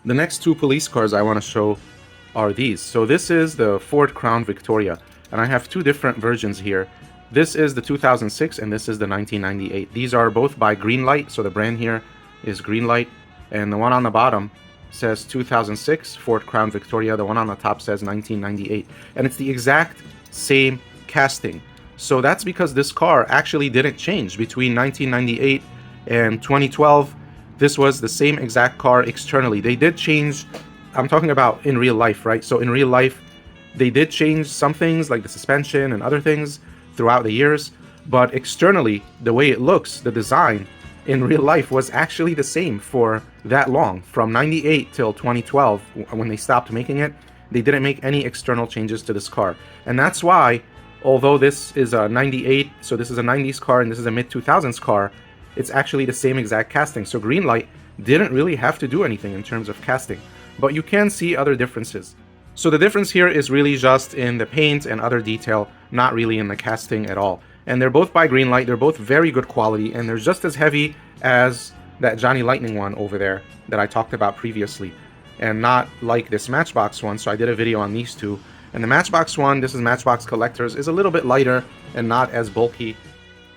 The next two police cars I want to show are these. So this is the Ford Crown Victoria, and I have two different versions here. This is the 2006 and this is the 1998. These are both by Greenlight, so the brand here is Greenlight, and the one on the bottom says 2006 Ford Crown Victoria, the one on the top says 1998, and it's the exact same casting. So that's because this car actually didn't change between 1998 and 2012. This was the same exact car externally. They did change, I'm talking about in real life, right? So in real life, they did change some things like the suspension and other things throughout the years, but externally, the way it looks, the design in real life was actually the same for that long. From 98 till 2012, when they stopped making it, they didn't make any external changes to this car. And that's why, although this is a 98, so this is a 90s car and this is a mid-2000s car, it's actually the same exact casting. So Greenlight didn't really have to do anything in terms of casting, but you can see other differences. So the difference here is really just in the paint and other detail, not really in the casting at all. And they're both by Greenlight, they're both very good quality, and they're just as heavy as that Johnny Lightning one over there that I talked about previously, and not like this Matchbox one. So I did a video on these two, and the Matchbox one, this is Matchbox Collectors, is a little bit lighter and not as bulky.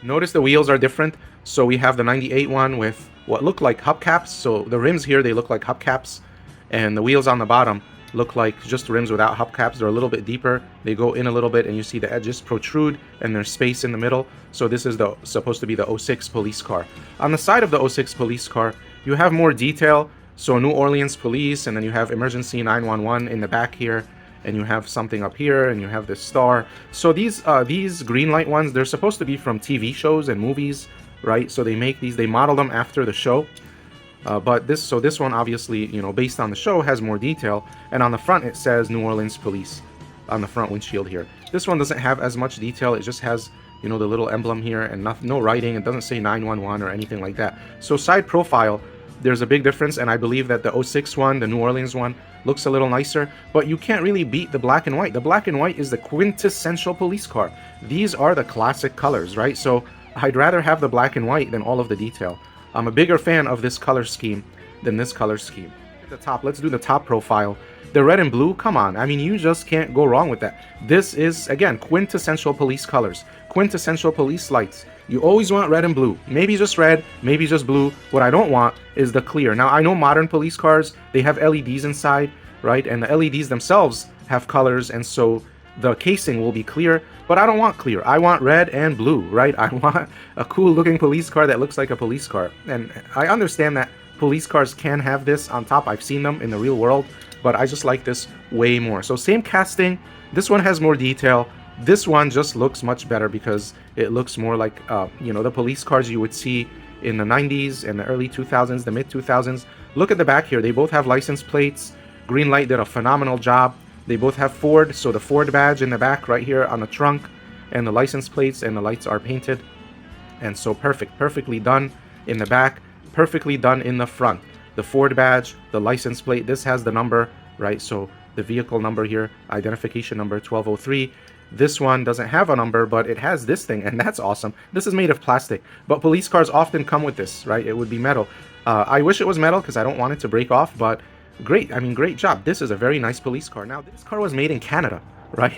Notice the wheels are different. So we have the 98 one with what look like hubcaps. So the rims here, they look like hubcaps, and the wheels on the bottom look like just rims without hubcaps. They're a little bit deeper. They go in a little bit, and you see the edges protrude, and there's space in the middle. So this is supposed to be the 06 police car. On the side of the 06 police car, you have more detail. So New Orleans Police, and then you have Emergency 911 in the back here, and you have something up here, and you have this star. So these Greenlight ones, they're supposed to be from TV shows and movies, right? So they make these, they model them after the show. But this one obviously, you know, based on the show, has more detail. And on the front it says New Orleans Police on the front windshield here. This one doesn't have as much detail. It just has, you know, the little emblem here and no writing. It doesn't say 911 or anything like that. So side profile, there's a big difference, and I believe that the 06 one, the New Orleans one, looks a little nicer, but you can't really beat the black and white. The black and white is the quintessential police car. These are the classic colors, right? So I'd rather have the black and white than all of the detail. I'm a bigger fan of this color scheme than this color scheme. At the top, let's do the top profile. The red and blue, come on. I mean, you just can't go wrong with that. This is, again, quintessential police colors. Quintessential police lights. You always want red and blue. Maybe just red, maybe just blue. What I don't want is the clear. Now, I know modern police cars, they have LEDs inside, right? And the LEDs themselves have colors, and so the casing will be clear, but I don't want clear. I want red and blue, right? I want a cool looking police car that looks like a police car. And I understand that police cars can have this on top. I've seen them in the real world, but I just like this way more. So same casting. This one has more detail. This one just looks much better because it looks more like, you know, the police cars you would see in the 90s and the early 2000s, the mid 2000s. Look at the back here. They both have license plates. Greenlight did a phenomenal job. They both have Ford, so the Ford badge in the back right here on the trunk, and the license plates and the lights are painted. And so perfectly done in the back, perfectly done in the front. The Ford badge, the license plate, this has the number, right? So the vehicle number here, identification number 1203. This one doesn't have a number, but it has this thing, and that's awesome. This is made of plastic, but police cars often come with this, right? It would be metal. I wish it was metal because I don't want it to break off, but great. I mean, great job. This is a very nice police car. Now, this car was made in Canada, right?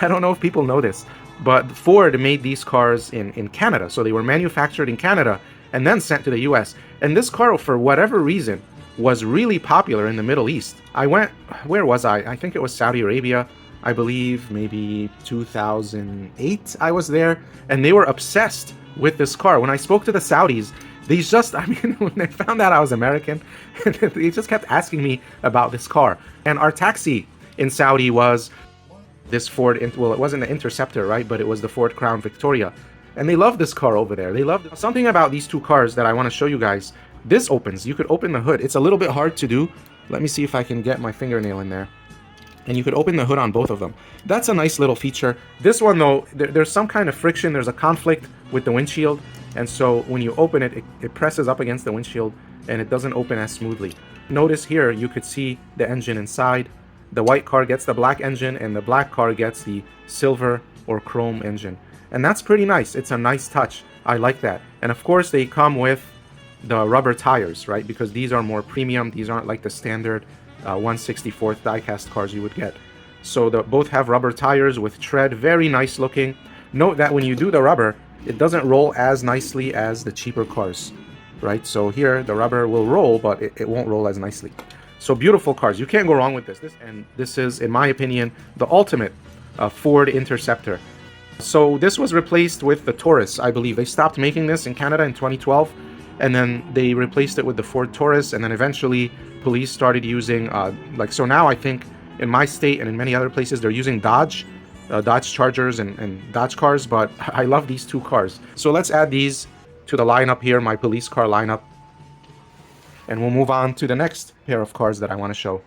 I don't know if people know this, but Ford made these cars in Canada. So they were manufactured in Canada and then sent to the US. And this car, for whatever reason, was really popular in the Middle East. I went, where was I? I think it was Saudi Arabia. I believe maybe 2008 I was there, and they were obsessed with this car. When I spoke to the Saudis, they just, I mean, when they found out I was American, they just kept asking me about this car. And our taxi in Saudi was this Ford, well, it wasn't the Interceptor, right? But it was the Ford Crown Victoria. And they love this car over there. They love it. Something about these two cars that I want to show you guys. This opens. You could open the hood. It's a little bit hard to do. Let me see if I can get my fingernail in there. And you could open the hood on both of them. That's a nice little feature. This one, though, there's some kind of friction. There's a conflict with the windshield. And so when you open it, it presses up against the windshield, and it doesn't open as smoothly. Notice here, you could see the engine inside. The white car gets the black engine, and the black car gets the silver or chrome engine. And that's pretty nice. It's a nice touch. I like that. And of course, they come with the rubber tires, right? Because these are more premium. These aren't like the standard 1/64th diecast cars you would get. So both have rubber tires with tread, very nice looking. Note that when you do the rubber, it doesn't roll as nicely as the cheaper cars, right? So here the rubber will roll, but it won't roll as nicely. So beautiful cars. You can't go wrong with this. And this is, in my opinion, the ultimate Ford Interceptor. So this was replaced with the Taurus, I believe. They stopped making this in Canada in 2012, and then they replaced it with the Ford Taurus, and then eventually police started using, so now I think in my state and in many other places, they're using Dodge Chargers and Dodge cars, but I love these two cars. So let's add these to the lineup here, my police car lineup, and we'll move on to the next pair of cars that I want to show.